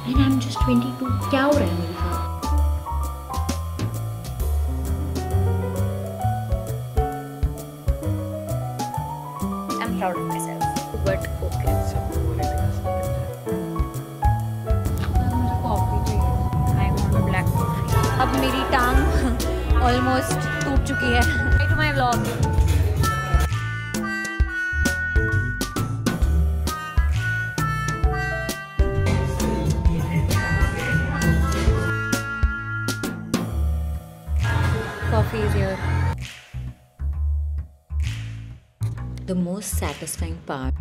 and I'm just 22. क्या हो रहा है मेरे साथ? I'm proud of myself, but okay. मुझे कॉफी चाहिए. I want a black coffee. अब मेरी टांग ऑलमोस्ट टूट चुकी है. Back to my vlog. Coffee is here. The most satisfying part.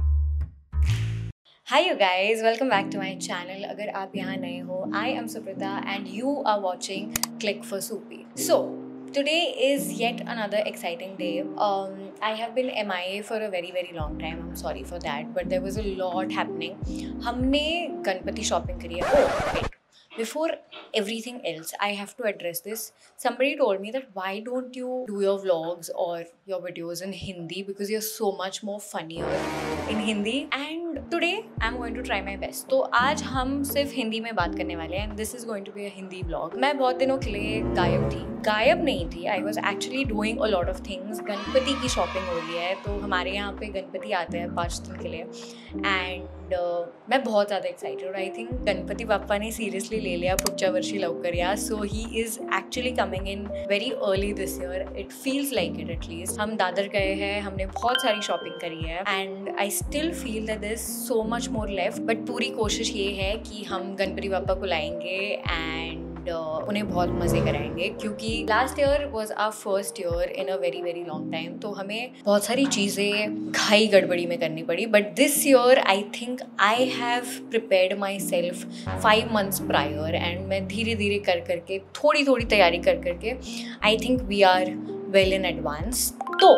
Hi you guys, welcome back to my channel. अगर आप यहाँ नए हो, I am Suprita and you are watching Click for Soupy. So today is yet another exciting day. I have been MIA for a very long time. I'm sorry for that, but there was a lot happening. हमने Ganpati shopping करी है. Oh wait. Before everything else, I have to address this. Somebody told me that why don't you do your vlogs or your videos in Hindi because you're so much more funnier in Hindi. And today I'm going to try my best. तो आज हम सिर्फ हिंदी में बात करने वाले हैं and this is going to be a Hindi vlog. मैं बहुत दिनों के लिए गायब नहीं थी. I was actually doing a lot of things. Ganpati की शॉपिंग हो रही है तो हमारे यहाँ पे गणपति आते हैं 5 दिन के लिए and मैं बहुत ज़्यादा एक्साइटेड हूँ. आई थिंक गणपति बापा ने सीरियसली ले लिया पुढच्या वर्षी लवकर या. So he is actually coming in very early this year. It feels like it at least. हम दादर गए हैं, हमने बहुत सारी शॉपिंग करी है and I still feel that there is so much more left. But पूरी कोशिश ये है कि हम गणपति बापा को लाएंगे एंड उन्हें बहुत मज़े कराएंगे क्योंकि last year was our first year in a very long time. तो हमें बहुत सारी चीज़ें घाई गड़बड़ी में करनी पड़ी. But this year I think I have prepared myself 5 months prior and मैं धीरे धीरे कर करके थोड़ी तैयारी कर करके I think we are well in advance. तो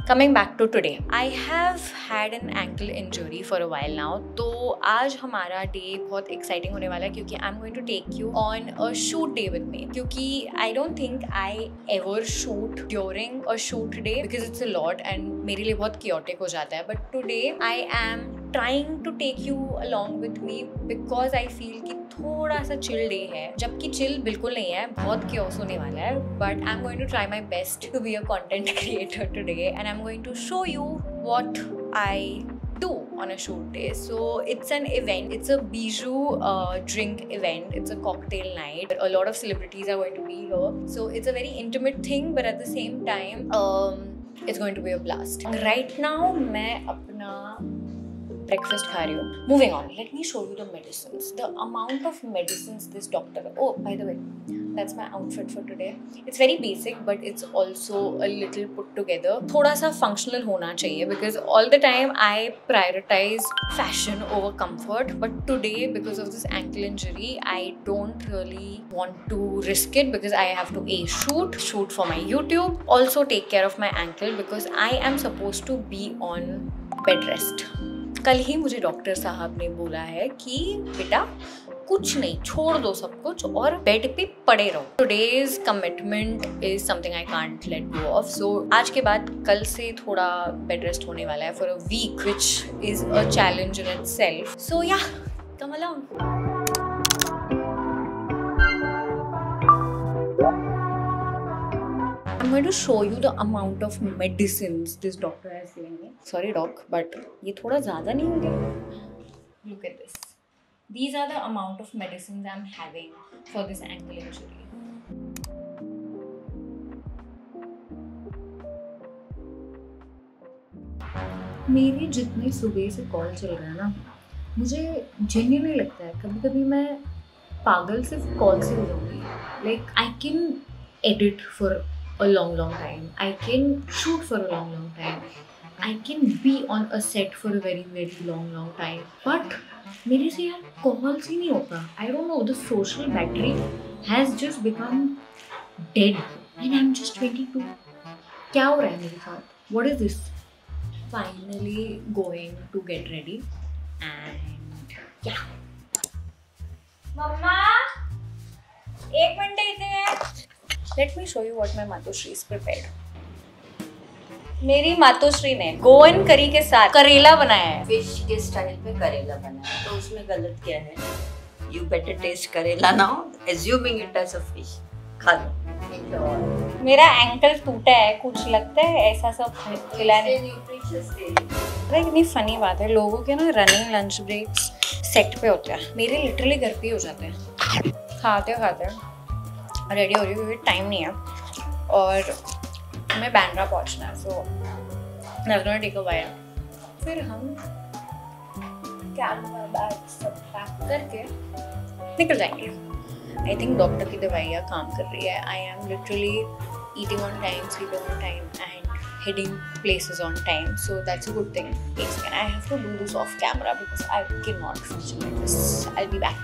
coming back to today, I have had an ankle injury for a while now. तो आज हमारा डे बहुत एक्साइटिंग होने वाला है क्योंकि I am going to take you on a shoot day with me. क्योंकि I don't think I ever shoot during a shoot day because it's a lot and मेरे लिए बहुत क्योटिक हो जाता है. But today I am trying to take you along with me because I feel कि थोड़ा सा चिल डे है, जबकि चिल बिल्कुल नहीं है, बहुत क्योस होने वाला है. But I am going to try my best to be a content creator today and I am going to show you what I do on a shoot day. So it's an event, it's a bijou drink event, it's a cocktail night. A lot of celebrities are going to be here, so it's a very intimate thing but at the same time it's going to be a blast. Right now मैं अपना breakfast खा रही हूँ. Moving on, let me show you the medicines. The amount of medicines this doctor. Oh, by the way, that's my outfit for today. It's very basic, but it's also a little put together. थोड़ा सा functional होना चाहिए because all the time I prioritize fashion over comfort. But today, because of this ankle injury, I don't really want to risk it because I have to shoot for my YouTube, also take care of my ankle because I am supposed to be on bed rest. कल ही मुझे doctor साहब ने बोला है कि बेटा कुछ नहीं, छोड़ दो सब कुछ और बेड पे पड़े रहो. Today's commitment is something I can't let go of. So आज के बाद कल से थोड़ा बेड रेस्ट होने वाला है for a week which is a challenge in itself. So yeah come along. I'm going to show you the amount of medicines this doctor has given me. Sorry doc, but ये थोड़ा ज़्यादा नहीं हो गया? Look at this. These are the amount of medicines I'm having for this ankle injury. मेरे जितने सुबह से कॉल चल रहा है ना, मुझे जेन्युइनली लगता है कभी कभी मैं पागल सिर्फ कॉल से हो जाऊँगी. Like I can edit for a long time. I can shoot for a long time. I can be on a set for a very long time. But मेरे से यार calls ही नहीं होता. I don't know. The social battery has just become dead. And I'm just 22. क्या हो रहा है मेरे साथ? What is this? Finally going to get ready. And yeah. मम्मा, 1 मिनट इतने हैं. Let me show you what my Matoshree is prepared. मेरी मातोश्री ने गोवन करी के साथ करेला बनाया है. फिश के स्टाइल पे करेला बनाया है, तो उसमें गलत क्या है? You better taste Karela now, assuming it as a fish. खा लो। मेरा एंकल टूटा है, कुछ लगता है ऐसा सब खिलाने। इतनी फनी बात है, लोगों के ना रनिंग लंच ब्रेक्स सेट पे होते हैं, मेरे लिटरली घर पे ही हो जाते हैं। खाते रेडी हो रही हूँ क्योंकि टाइम नहीं है और हमें बैंड्रा पहुँचना है, सो नजर टेक अ बाइट। फिर हम कैमरा बैग सब पैक करके निकल जाएंगे। आई थिंक डॉक्टर की दवाइयाँ काम कर रही है। I am literally eating on time, sleeping on time and heading places on time, so that's a good thing. Yes, and I have to do this off camera because I cannot function like this. I'll be back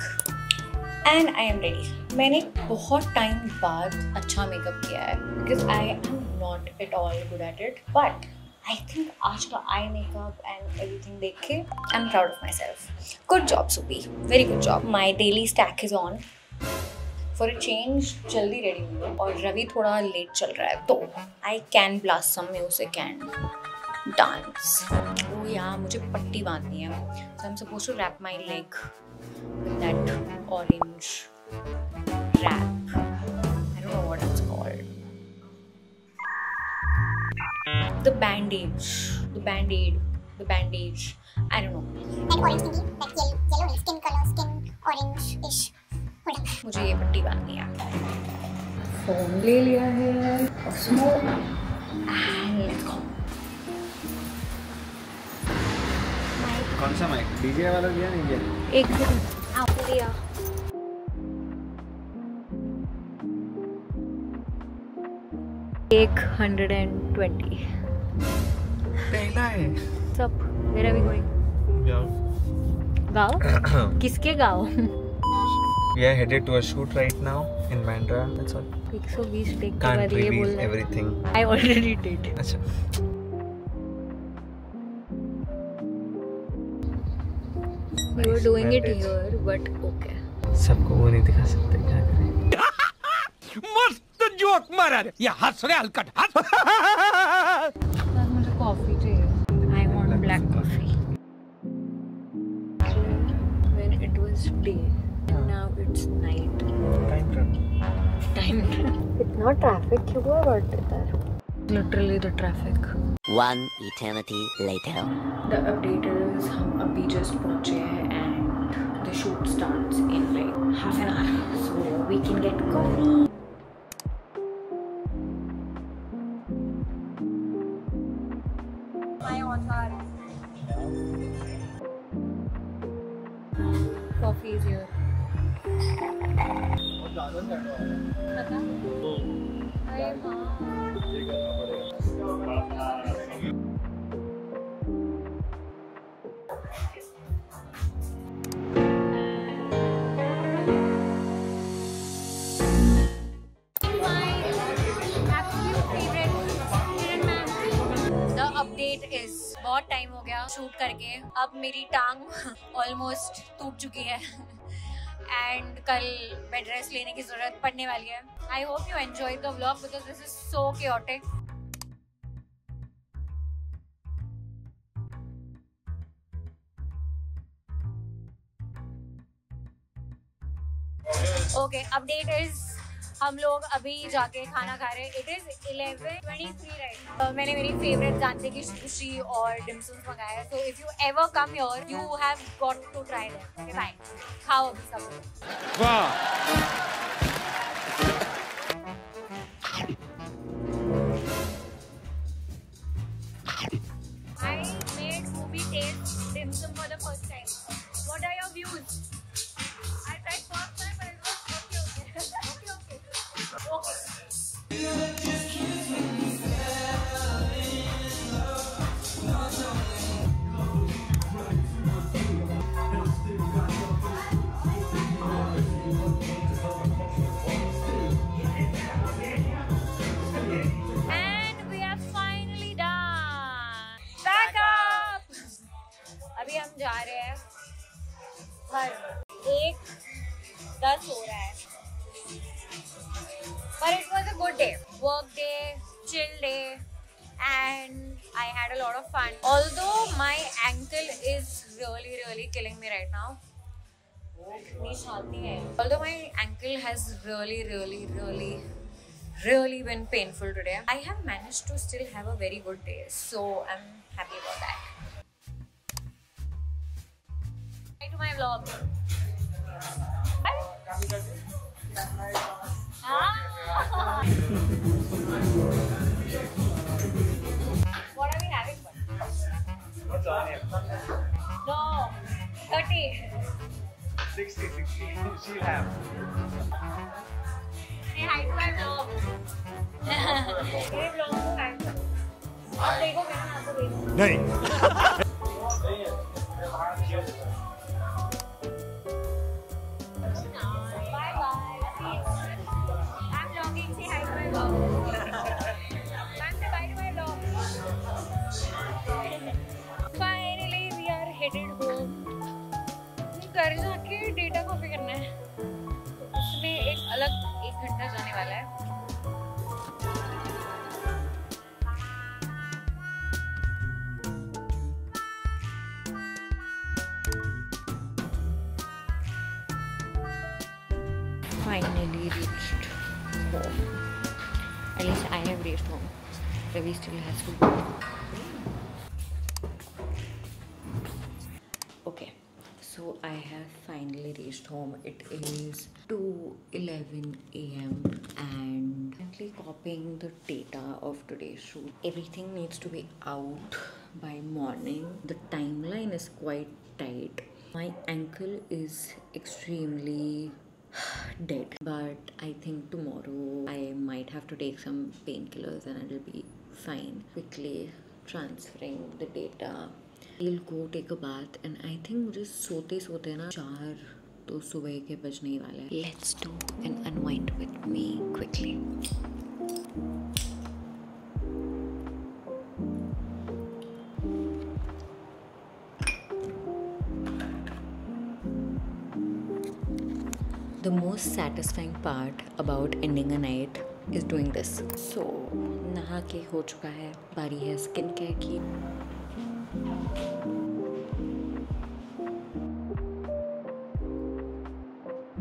and I am ready. मैंने बहुत time बाद अच्छा makeup किया है because I am not at all good at it, but I think आज का eye makeup and everything देख के I'm proud of myself. Good job Subi, very good job. My daily stack is on. For a change जल्दी ready हुई हूँ और रवि थोड़ा late चल रहा है, तो I can blast some music and dance. ओ यार मुझे पट्टी बांधनी है, so I am supposed to wrap my leg with that orange wrap. I don't know what it's called. The bandage, I don't know. Like orange skin, like yellow नहीं, skin color, skin orange-ish. मुझे ये पट्टी बांधनी है। Phone ले लिया है और स्मोक एंड लेट्स गो। कौन सा माइक? डीजे वाला दिया नहीं दिया? एक आपको दिया। एक 120 पहला है सब। Where are we going? गाँव? किसके गाँव? We are headed to a shoot right now in Bandra. That's all. 120 take के Can't बाद ये reveal बोलना है। everything. I already did. अच्छा। You were doing it here, but okay. सबको वो नहीं दिखा सकते, क्या करें? मस्त जोक मारा रे, ये हंस रहे हलकट हंस। मुझे कॉफी चाहिए। I want black coffee. When it was day, and now it's night. Time. इतना ट्रैफिक क्यों हुआ बढ़ता? Literally the traffic. One eternity later. The update is हम अभी just पहुँचे हैं and the shoot starts in like half an hour, so we can get coffee. Coffee is here. अरे हाँ। अपडेट इज बहुत टाइम हो गया शूट करके, अब मेरी टांग ऑलमोस्ट टूट चुकी है एंड कल बेड रेस्ट लेने की जरूरत पड़ने वाली है। I hope you enjoy the vlog because this is so chaotic. Okay, update is हम लोग अभी जाके खाना खा रहे हैं। It is 11:23 right. मैंने मेरी फेवरेट गांजे की सुशी और डिमसम्स मंगाया है, so if you ever come here you have got to try them. Okay bye, खाओ अभी सब। वाह, I made Ruby taste dim sum for the first time. What are your views? I tried first time but it was okay. And we are finally done. Back up. अभी हम जा रहे हैं घर। 1:10 हो रहा है। But it was a good day. Work day, chill day, and I had a lot of fun. Although my ankle is really killing me right now. इतनी शांति है. Although my ankle has really been painful today, I have managed to still have a very good day, so I'm happy about that. Hi to my vlog. Hi. What are we having? What's on here? No, 30. 60. She'll have. Say hi to my vlog. मेरे vlog को hi करो. आप देखो मेरा नाम तो देखो. नहीं. Bye bye. I'm vlogging. Say hi to my vlog. Ma'am, say bye to my vlog. Finally, we are headed home. घर जाके डेटा कॉपी करना है. उसमें एक अलग 1 घंटा जाने वाला है. Finally reached home. At least I have reached home. Ravi still has to go. Okay, so I have finally reached home. It is 2:11 a.m. and currently copying the data of today's shoot. Everything needs to be out by morning. The timeline is quite tight. My ankle is extremely dead, but I think tomorrow I might have to take some painkillers and it'll be fine. Quickly transferring the data. I'll go take a bath and I think मुझे सोते सोते ना 4 तो सुबह के बजने ही वाला है. Let's do an unwind with me quickly. The most satisfying part about ending a night is doing this. So, नहा के हो चुका है. बारी है स्किन केयर की.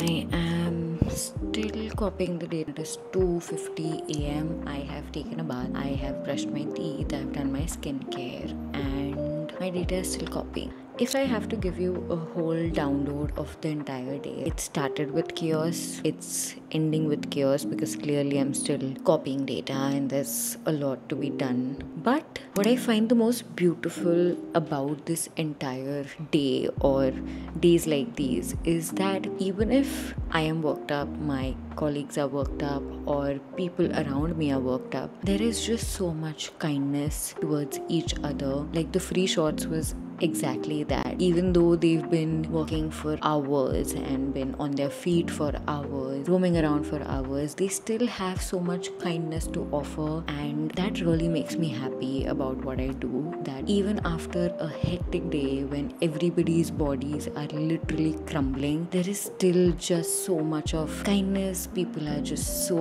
I am still copying the date. It is 2:50 a.m. I have taken a bath. I have brushed my teeth. I have done my skincare and my data is still copying. If I have to give you a whole download of the entire day, it started with chaos. It's ending with chaos because clearly I'm still copying data and there's a lot to be done. But what I find the most beautiful about this entire day or days like these is that even if I am worked up, my colleagues are worked up, or people around me are worked up, there is just so much kindness towards each other. Like the free shots was exactly that. Even though they've been working for hours and been on their feet for hours, roaming around for hours, they still have so much kindness to offer, and that really makes me happy about what I do. That even after a hectic day when everybody's bodies are literally crumbling, there is still just so much of kindness. People are just so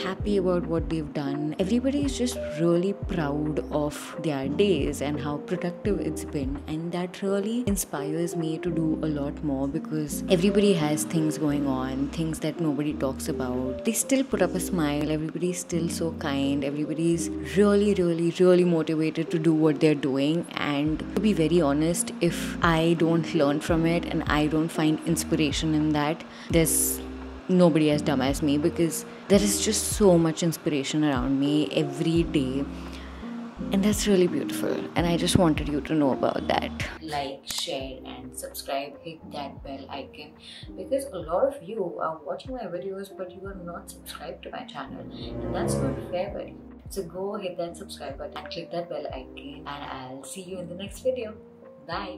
happy about what they've done. Everybody is just really proud of their days and how productive it's been, and that really inspires me to do a lot more because everybody has things going on, things that nobody talks about. They still put up a smile. Everybody's still so kind. Everybody's really motivated to do what they're doing. And to be very honest, if I don't learn from it and I don't find inspiration in that, there's nobody as dumb as me, because there is just so much inspiration around me every day. And that's really beautiful, and I just wanted you to know about that. Like, share and subscribe, hit that bell icon, because a lot of you are watching my videos but you are not subscribed to my channel, and that's not fair, buddy. So go hit that subscribe button and click that bell icon, and I'll see you in the next video. Bye.